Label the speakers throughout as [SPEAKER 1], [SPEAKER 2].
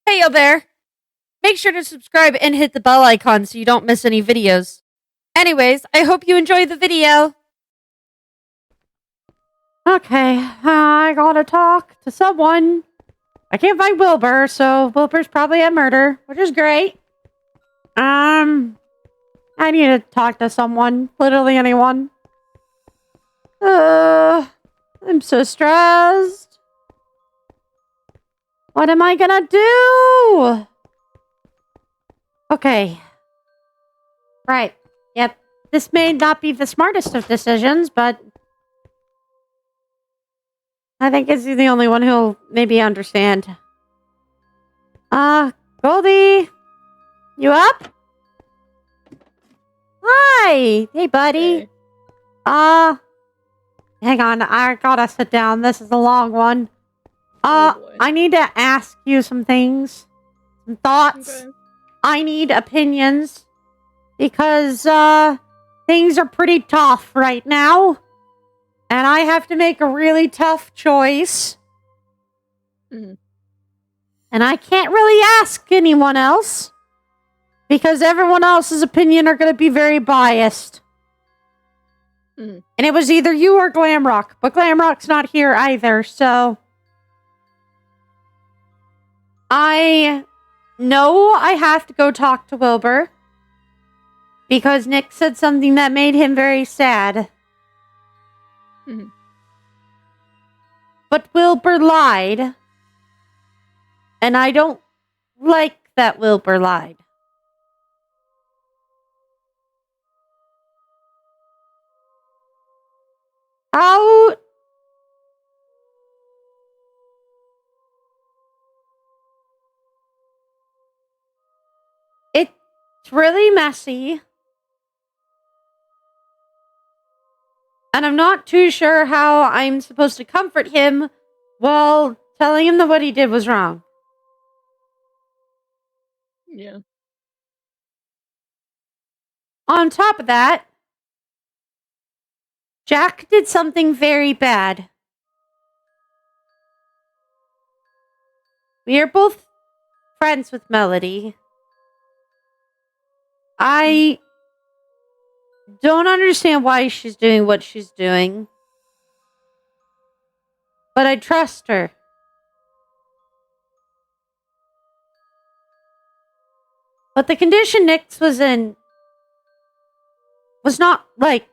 [SPEAKER 1] Hey, yo there! Make sure to subscribe and hit the bell icon so you don't miss any videos. Anyways, I hope you enjoy the video. Okay, I gotta talk to someone. I can't find Wilbur, so Wilbur's probably at murder, which is great. I need to talk to someone. Literally anyone. I'm so stressed. What am I gonna do? Okay. Right. Yep. This may not be the smartest of decisions, but I think it's the only one who'll maybe understand. Goldy? You up? Hi! Hey, buddy.
[SPEAKER 2] Hey.
[SPEAKER 1] Hang on. I gotta sit down. This is a long one.
[SPEAKER 2] Oh boy.
[SPEAKER 1] I need to ask you some things. Some thoughts.
[SPEAKER 2] Okay.
[SPEAKER 1] I need opinions. Because, things are pretty tough right now. And I have to make a really tough choice.
[SPEAKER 2] Mhm.
[SPEAKER 1] And I can't really ask anyone else. Because everyone else's opinion are going to be very biased.
[SPEAKER 2] Mhm.
[SPEAKER 1] And it was either you or Glamrock. But Glamrock's not here either, so... I know I have to go talk to Wilbur. Because Nick said something that made him very sad.
[SPEAKER 2] Mhm.
[SPEAKER 1] But Wilbur lied. And I don't like that Wilbur lied. How... It's really messy. And I'm not too sure how I'm supposed to comfort him while telling him that what he did was wrong.
[SPEAKER 2] Yeah.
[SPEAKER 1] On top of that, Jack did something very bad. We are both friends with Melody. I don't understand why she's doing what she's doing. But I trust her. But the condition Nyx was in was not like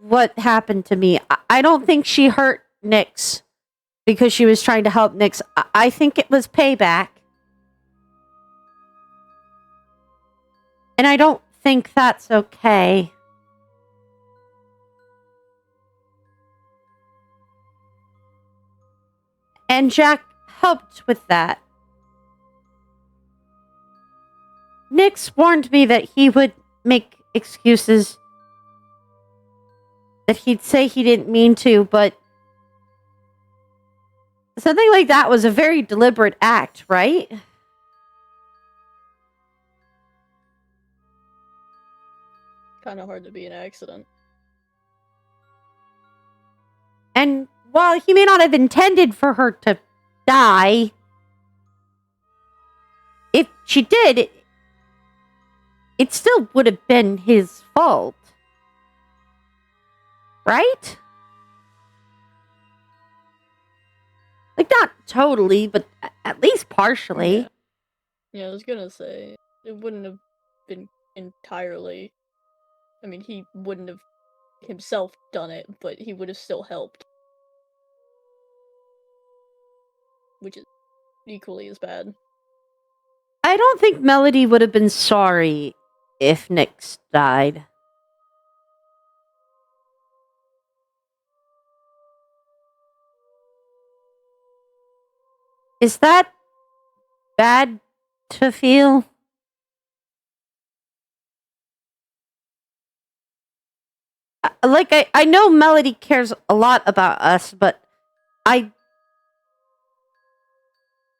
[SPEAKER 1] what happened to me. I don't think she hurt Nyx because she was trying to help Nyx. I think it was payback. And I don't think that's okay. And Jack helped with that. Nyx warned me that he would make excuses. That he'd say he didn't mean to, but something like that was a very deliberate act, right?
[SPEAKER 2] Kind of hard to be an accident.
[SPEAKER 1] And while he may not have intended for her to die, if she did, it still would have been his fault. Right? Like, not totally, but at least partially.
[SPEAKER 2] Yeah, I was gonna say, it wouldn't have been entirely... I mean, he wouldn't have himself done it, but he would have still helped. Which is equally as bad.
[SPEAKER 1] I don't think Melody would have been sorry if Nyx died. Is that bad to feel? Like, I know Melody cares a lot about us, but and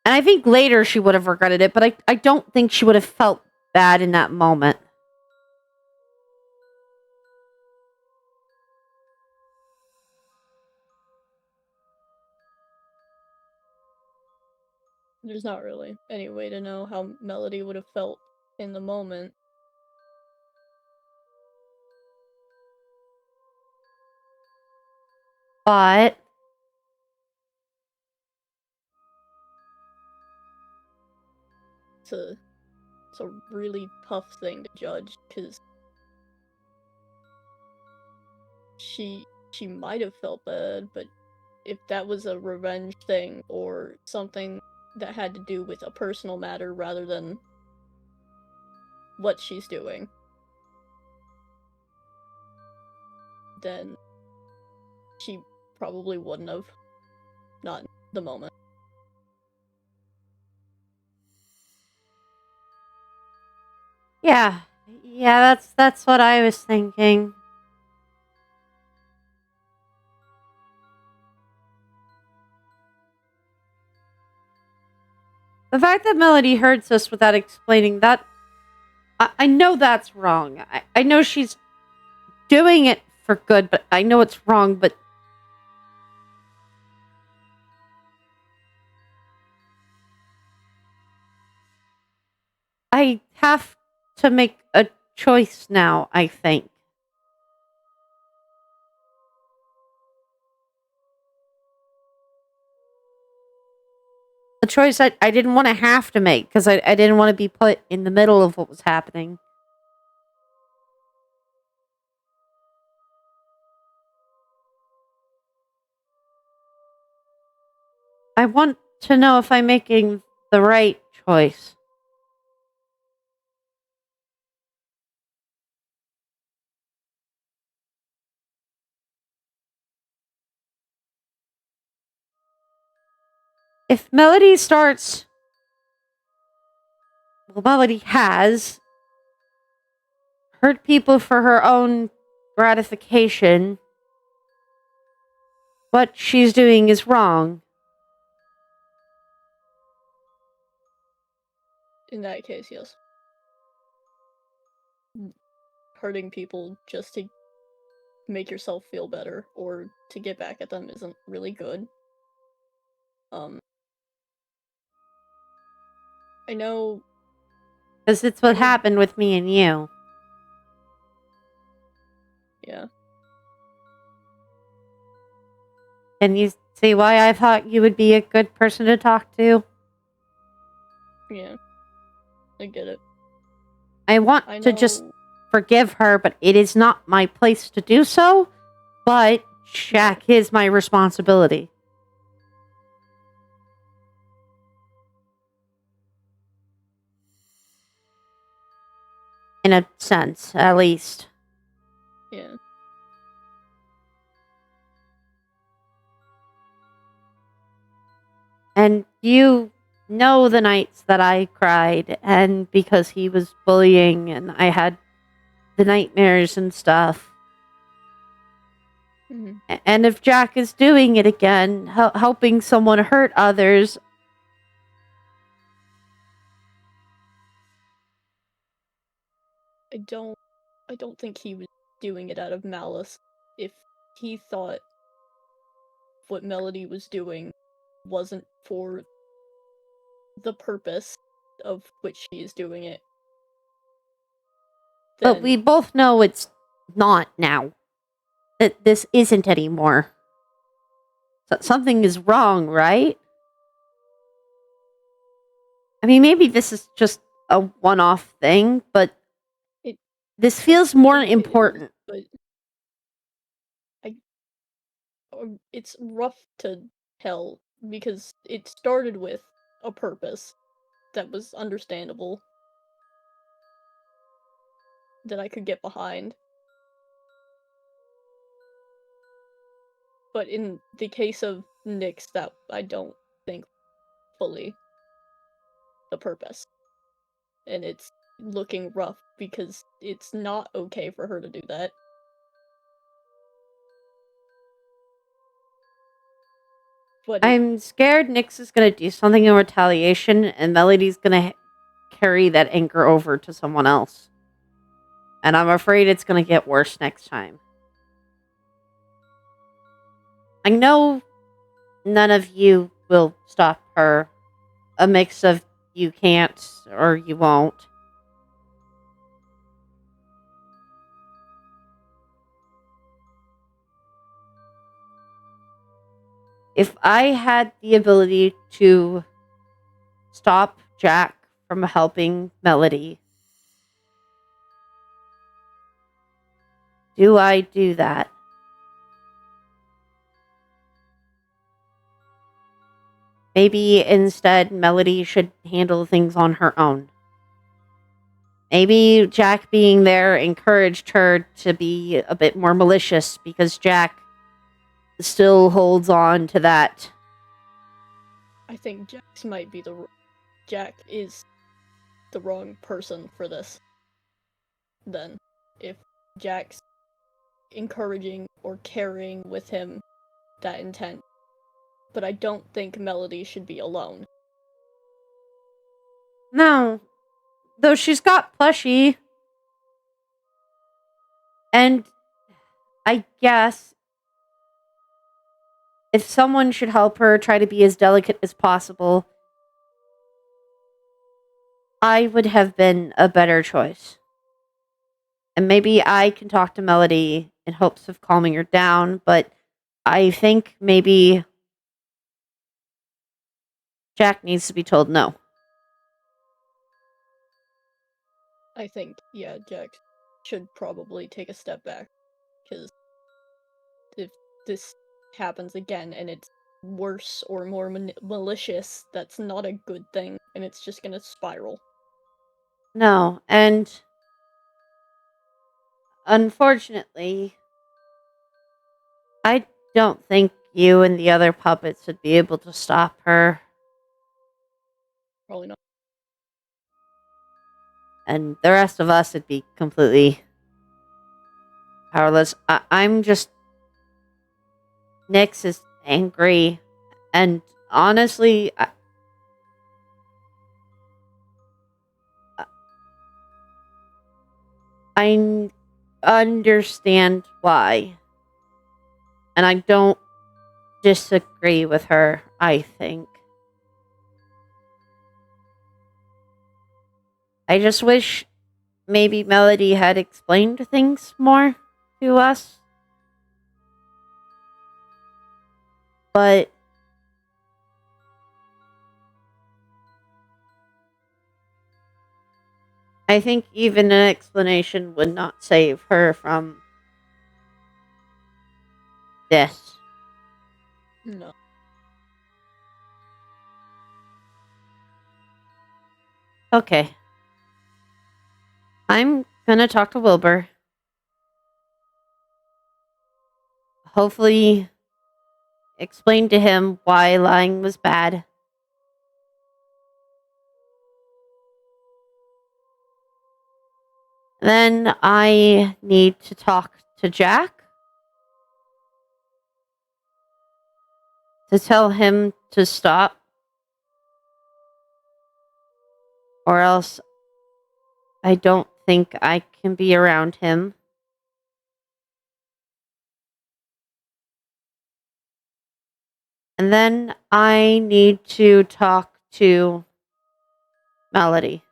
[SPEAKER 1] I think later she would have regretted it, but I don't think she would have felt bad in that moment.
[SPEAKER 2] There's not really any way to know how Melody would have felt in the moment.
[SPEAKER 1] But
[SPEAKER 2] It's a really tough thing to judge, because she might have felt bad, but if that was a revenge thing or something that had to do with a personal matter rather than what she's doing, then she probably wouldn't have. Not in the moment.
[SPEAKER 1] yeah, that's what I was thinking. The fact that Melody hurts us without explaining that, I know that's wrong. I know she's doing it for good, but I know it's wrong, but I have to make a choice now, I think. A choice I didn't want to have to make because I didn't want to be put in the middle of what was happening. I want to know if I'm making the right choice. If Melody starts... Well, Melody has hurt people for her own gratification. What she's doing is wrong.
[SPEAKER 2] In that case, yes. Hurting people just to make yourself feel better or to get back at them isn't really good. I know...
[SPEAKER 1] Because it's what happened with me and you.
[SPEAKER 2] Yeah.
[SPEAKER 1] Can you see why I thought you would be a good person to talk to?
[SPEAKER 2] Yeah. I get it.
[SPEAKER 1] I want to just forgive her, but it is not my place to do so. But Shaq is my responsibility. In a sense, at least.
[SPEAKER 2] Yeah.
[SPEAKER 1] And you know the nights that I cried, and because he was bullying, and I had the nightmares and stuff.
[SPEAKER 2] Mm-hmm.
[SPEAKER 1] And if Jack is doing it again, helping someone hurt others,
[SPEAKER 2] I don't think he was doing it out of malice. If he thought what Melody was doing wasn't for the purpose of which she is doing it.
[SPEAKER 1] But we both know it's not now. That this isn't anymore. Something is wrong, right? I mean, maybe this is just a one-off thing, but this feels more important.
[SPEAKER 2] But it's rough to tell because it started with a purpose that was understandable, that I could get behind. But in the case of Nyx, that I don't think fully the purpose. And it's looking rough because it's not okay for her to do that. But
[SPEAKER 1] I'm scared Nyx is going to do something in retaliation, and Melody's going to carry that anger over to someone else. And I'm afraid it's going to get worse next time. I know none of you will stop her. a mix of you can't or you won't. If I had the ability to stop Jack from helping Melody, do I do that? Maybe instead Melody should handle things on her own. Maybe Jack being there encouraged her to be a bit more malicious because Jack still holds on to that.
[SPEAKER 2] I think Jack is the wrong person for this. Then, if Jack's encouraging or carrying with him that intent, but I don't think Melody should be alone.
[SPEAKER 1] No, though she's got Plushie. And I guess if someone should help her try to be as delicate as possible, I would have been a better choice. And maybe I can talk to Melody in hopes of calming her down, but I think maybe Jack needs to be told no.
[SPEAKER 2] I think, yeah, Jack should probably take a step back, because if this happens again and it's worse or more malicious, that's not a good thing, and it's just gonna spiral.
[SPEAKER 1] No, and unfortunately, I don't think you and the other puppets would be able to stop her.
[SPEAKER 2] Probably not.
[SPEAKER 1] And the rest of us would be completely powerless. I'm just... Nyx is angry. And honestly, I understand why. And I don't disagree with her, I think. I just wish maybe Melody had explained things more to us. But I think even an explanation would not save her from this.
[SPEAKER 2] No.
[SPEAKER 1] Okay. I'm gonna talk to Wilbur. Hopefully explain to him why lying was bad. Then I need to talk to Jack to tell him to stop, or else I don't think I can be around him. And then I need to talk to Melody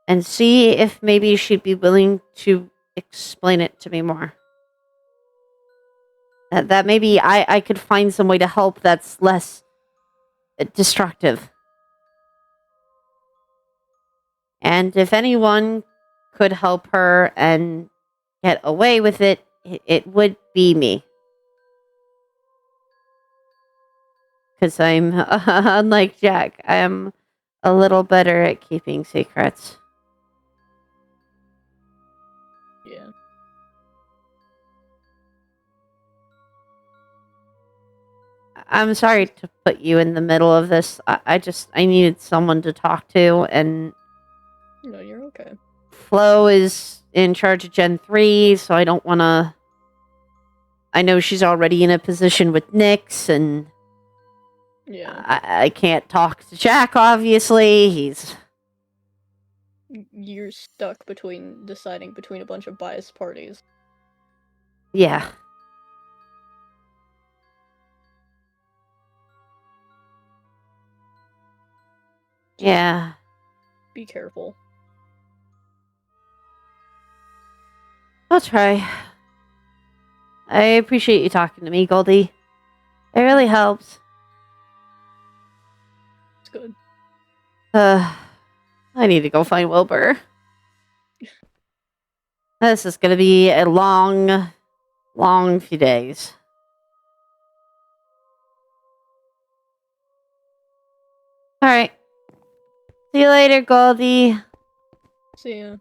[SPEAKER 1] and see if maybe she'd be willing to explain it to me more. That maybe I could find some way to help that's less destructive. And if anyone could help her and get away with it, it would be me. Because I'm, unlike Jack, I am a little better at keeping secrets.
[SPEAKER 2] Yeah.
[SPEAKER 1] I'm sorry to put you in the middle of this. I needed someone to talk to, and
[SPEAKER 2] No, you're okay.
[SPEAKER 1] Flo is in charge of Gen 3, so I don't want to... I know she's already in a position with Nyx, and
[SPEAKER 2] yeah,
[SPEAKER 1] I can't talk to Jack, obviously.
[SPEAKER 2] You're stuck deciding between a bunch of biased parties.
[SPEAKER 1] Yeah. Yeah.
[SPEAKER 2] Be careful.
[SPEAKER 1] I'll try. I appreciate you talking to me, Goldy. It really helps.
[SPEAKER 2] It's good.
[SPEAKER 1] I need to go find Wilbur. This is going to be a long few days. All right. See you later, Goldy.
[SPEAKER 2] See ya.